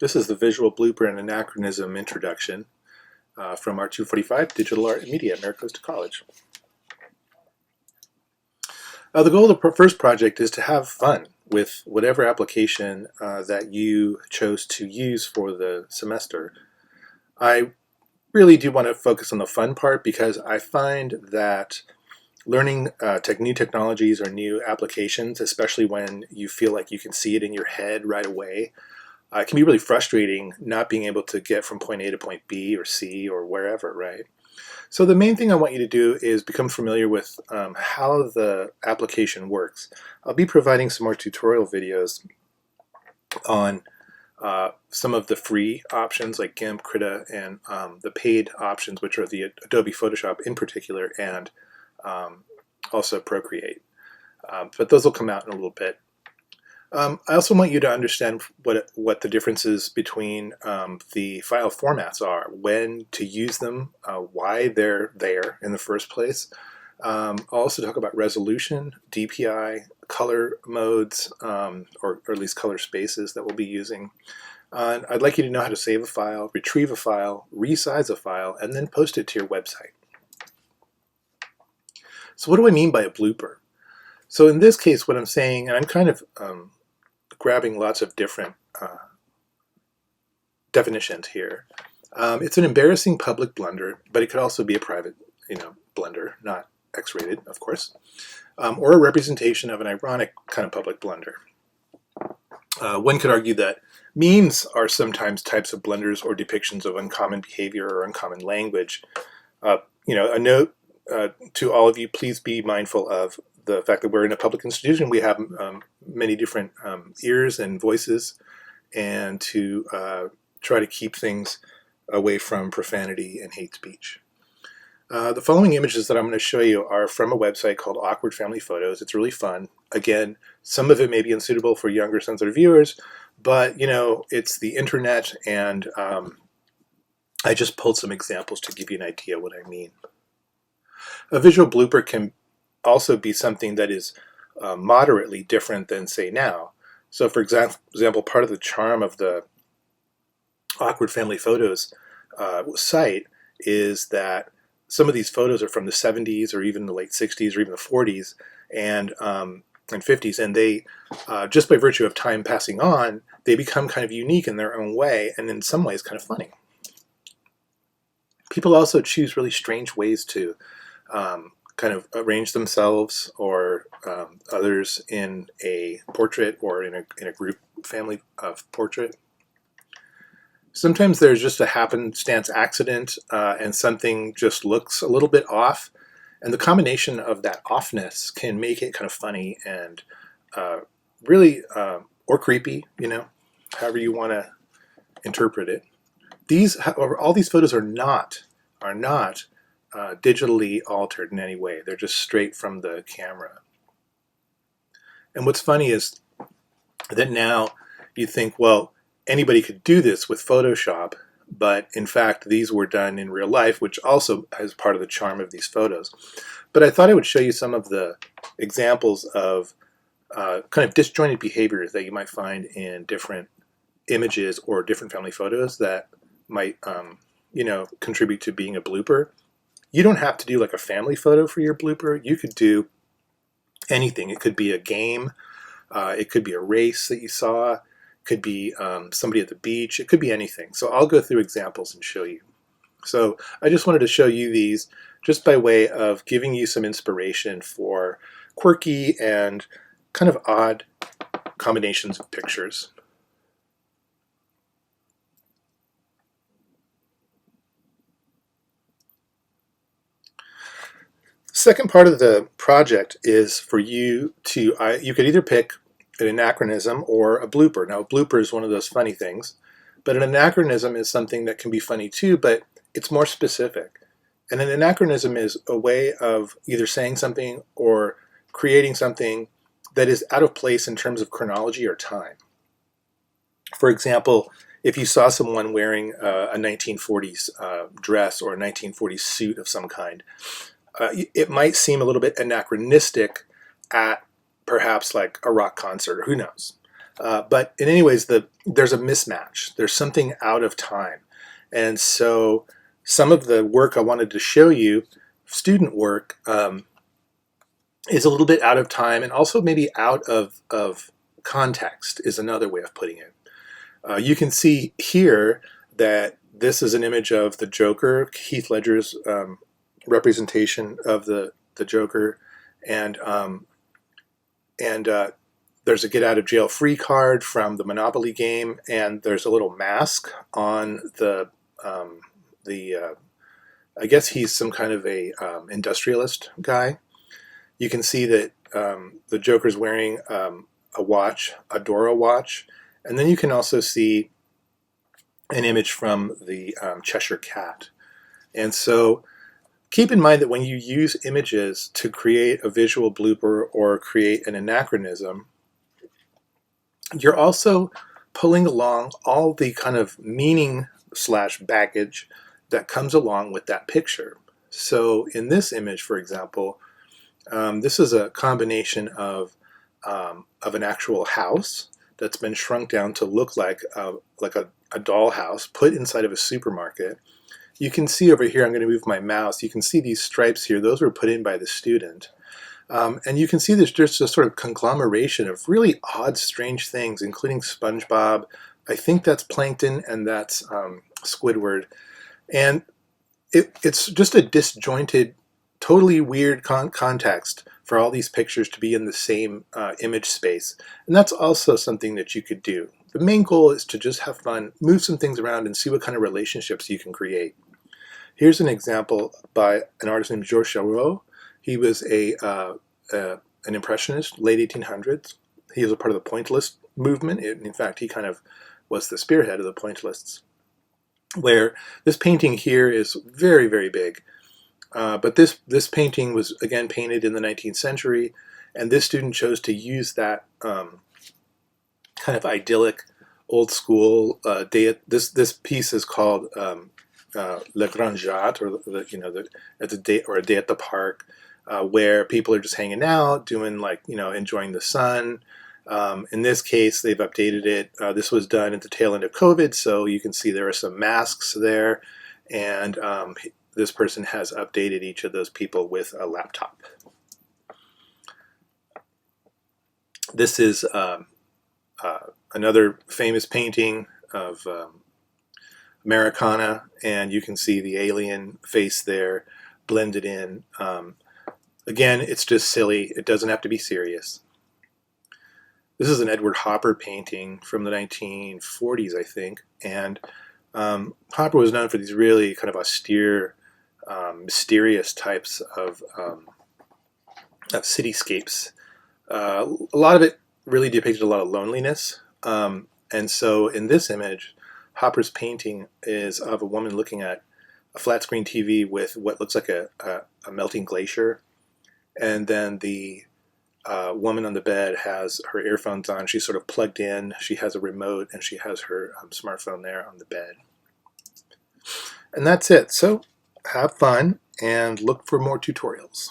This is the Visual Blooper and Anachronism introduction from our 245 Digital Art and Media at Maricosta College. The goal of the first project is to have fun with whatever application that you chose to use for the semester. I really do want to focus on the fun part because I find that learning new technologies or new applications, especially when you feel like you can see it in your head right away, it can be really frustrating not being able to get from point A to point B or C or wherever, right? So the main thing I want you to do is become familiar with how the application works. I'll be providing some more tutorial videos on some of the free options like GIMP, Krita, and the paid options, which are the Adobe Photoshop in particular, and also Procreate. But those will come out in a little bit. I also want you to understand what the differences between the file formats are, when to use them, why they're there in the first place. I'll also talk about resolution, DPI, color modes, or at least color spaces that we'll be using. I'd like you to know how to save a file, retrieve a file, resize a file, and then post it to your website. So what do I mean by a blooper? So in this case, what I'm saying, and I'm kind of grabbing lots of different definitions here. It's an embarrassing public blunder, but it could also be a private, blunder, not X-rated, of course, or a representation of an ironic kind of public blunder. One could argue that memes are sometimes types of blunders or depictions of uncommon behavior or uncommon language. A note to all of you, please be mindful of the fact that we're in a public institution. We have many different ears and voices, and to try to keep things away from profanity and hate speech. The following images that I'm going to show you are from a website called Awkward Family Photos. It's really fun. Again, some of it may be unsuitable for younger, sensitive viewers, but it's the internet, and I just pulled some examples to give you an idea what I mean. A visual blooper can also be something that is moderately different than, say, now. So for example, part of the charm of the Awkward Family Photos site is that some of these photos are from the 70s or even the late 60s or even the 40s and 50s, and they, just by virtue of time passing on, they become kind of unique in their own way, and in some ways kind of funny. People also choose really strange ways to kind of arrange themselves or others in a portrait or in a group family of portrait. Sometimes there's just a happenstance accident and something just looks a little bit off, and the combination of that offness can make it kind of funny and really or creepy, however you want to interpret it. All these photos are not digitally altered in any way. They're just straight from the camera. And what's funny is that now you think, well, anybody could do this with Photoshop, but in fact these were done in real life, which also is part of the charm of these photos. But I thought I would show you some of the examples of kind of disjointed behaviors that you might find in different images or different family photos that might contribute to being a blooper. You don't have to do like a family photo for your blooper. You could do anything. It could be a game. It could be a race that you saw. It could be somebody at the beach. It could be anything. So I'll go through examples and show you. So I just wanted to show you these just by way of giving you some inspiration for quirky and kind of odd combinations of pictures. Second part of the project is for you to, you could either pick an anachronism or a blooper. Now, a blooper is one of those funny things, but an anachronism is something that can be funny too, but it's more specific. And an anachronism is a way of either saying something or creating something that is out of place in terms of chronology or time. For example, if you saw someone wearing a 1940s dress or a 1940s suit of some kind, it might seem a little bit anachronistic at perhaps like a rock concert, or who knows. But in any ways, there's a mismatch. There's something out of time. And so some of the work I wanted to show you, student work, is a little bit out of time, and also maybe out of context is another way of putting it. You can see here that this is an image of the Joker, Heath Ledger's representation of the Joker, and there's a get out of jail free card from the Monopoly game, and there's a little mask on the I guess he's some kind of a industrialist guy. You can see that the Joker's wearing a watch, a Dora watch, and then you can also see an image from the Cheshire Cat. And so keep in mind that when you use images to create a visual blooper or create an anachronism, you're also pulling along all the kind of meaning / baggage that comes along with that picture. So in this image, for example, this is a combination of an actual house that's been shrunk down to look like a dollhouse put inside of a supermarket. You can see over here, I'm going to move my mouse, you can see these stripes here, those were put in by the student. And you can see there's just a sort of conglomeration of really odd, strange things, including SpongeBob. I think that's Plankton, and that's Squidward. And it's just a disjointed, totally weird context for all these pictures to be in the same image space. And that's also something that you could do. The main goal is to just have fun, move some things around, and see what kind of relationships you can create. Here's an example by an artist named Georges Chauveau. He was an impressionist, late 1800s. He was a part of the Pointillist movement. In fact, he kind of was the spearhead of the Pointillists, where this painting here is very, very big. But this painting was, again, painted in the 19th century, and this student chose to use that kind of idyllic, old school this piece is called Le Grand Jatte, or a day at the park, where people are just hanging out, doing enjoying the sun. In this case, they've updated it. This was done at the tail end of COVID, so you can see there are some masks there, and this person has updated each of those people with a laptop. This is another famous painting of Americana, and you can see the alien face there blended in. Again, it's just silly. It doesn't have to be serious. This is an Edward Hopper painting from the 1940s, I think, and Hopper was known for these really kind of austere, mysterious types of cityscapes. A lot of it really depicted a lot of loneliness, and so in this image, Hopper's painting is of a woman looking at a flat screen TV with what looks like a melting glacier, and then the woman on the bed has her earphones on. She's sort of plugged in. She has a remote, and she has her smartphone there on the bed. And that's it. So have fun and look for more tutorials.